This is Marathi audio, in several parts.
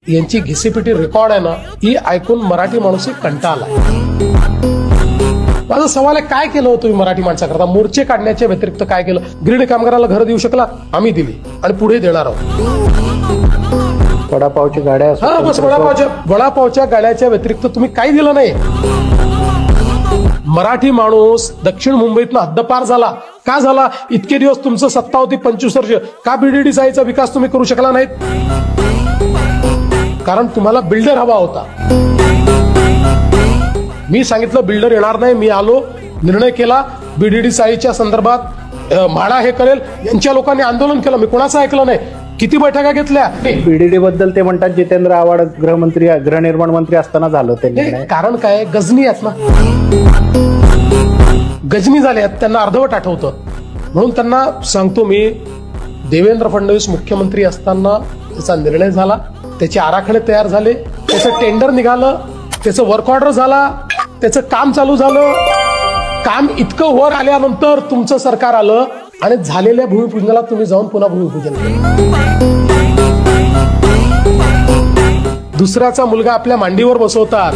यांची घिसीपिटी रेकॉर्ड आहे ना, ही ऐकून मराठी माणूस कंटाळला. माझा सवाल आहे, काय केलं तुम्ही मराठी माणसाकरता? मोर्चे काढण्याच्या व्यतिरिक्त काय केलं? गिरणी कामगाराला घर देऊ शकला? आम्ही दिली आणि पुढे देणार आहोत. वडापावची गाड्या, हा बस वडापावच्या गाड्याच्या व्यतिरिक्त तुम्ही काही दिलं नाही. मराठी माणूस दक्षिण मुंबईतनं हद्दपार झाला. का झाला? इतके दिवस तुमचं सत्ता होती 25 वर्ष. का बीडीडीचा विकास तुम्ही करू शकला नाहीत? कारण तुम्हाला बिल्डर हवा होता. मी सांगितलं बिल्डर येणार नाही. मी आलो, निर्णय केला बीडीडी चाळीच्या संदर्भात म्हाडा हे करेल. यांच्या लोकांनी आंदोलन केलं. मी कोणाचं ऐकलं नाही. किती बैठका घेतल्या? बीडीडी बद्दल ते म्हणतात जितेंद्र आव्हाड गृहनिर्माण मंत्री असताना झालं ते. कारण काय? गजनी आहेत ना, गजनी झाल्यात. त्यांना अर्धवट आठवतं. म्हणून त्यांना सांगतो मी, देवेंद्र फडणवीस मुख्यमंत्री असताना त्याचा निर्णय झाला, त्याचे आराखडे तयार झाले, त्याचं टेंडर निघालं, त्याचं वर्क ऑर्डर झाला, त्याचं काम चालू झालं. काम इतकं वर आल्यानंतर तुमचं सरकार आलं आणि झालेल्या भूमिपूजनाला तुम्ही जाऊन पुन्हा भूमिपूजन केलं. दुसऱ्याचा मुलगा आपल्या मांडीवर बसवतात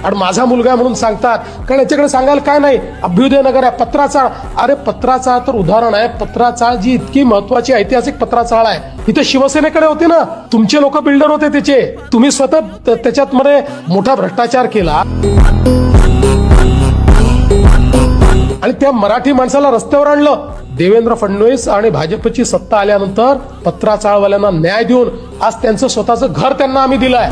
आणि माझा मुलगा म्हणून सांगतात. कारण याच्याकडे सांगायला काय नाही. अभ्युदय नगर आहे, पत्राचाळ. अरे पत्राचाळ तर उदाहरण आहे. पत्राचाळ जी इतकी महत्वाची ऐतिहासिक पत्राचाळ आहे, इथे शिवसेनेकडे होती ना. तुमचे लोक बिल्डर होते त्याचे. तुम्ही स्वतः त्याच्यात मध्ये मोठा भ्रष्टाचार केला आणि त्या मराठी माणसाला रस्त्यावर आणलं. देवेंद्र फडणवीस आणि भाजपची सत्ता आल्यानंतर पत्राचाळवाल्यांना न्याय देऊन आज त्यांचं स्वतःचं घर त्यांना आम्ही दिलंय.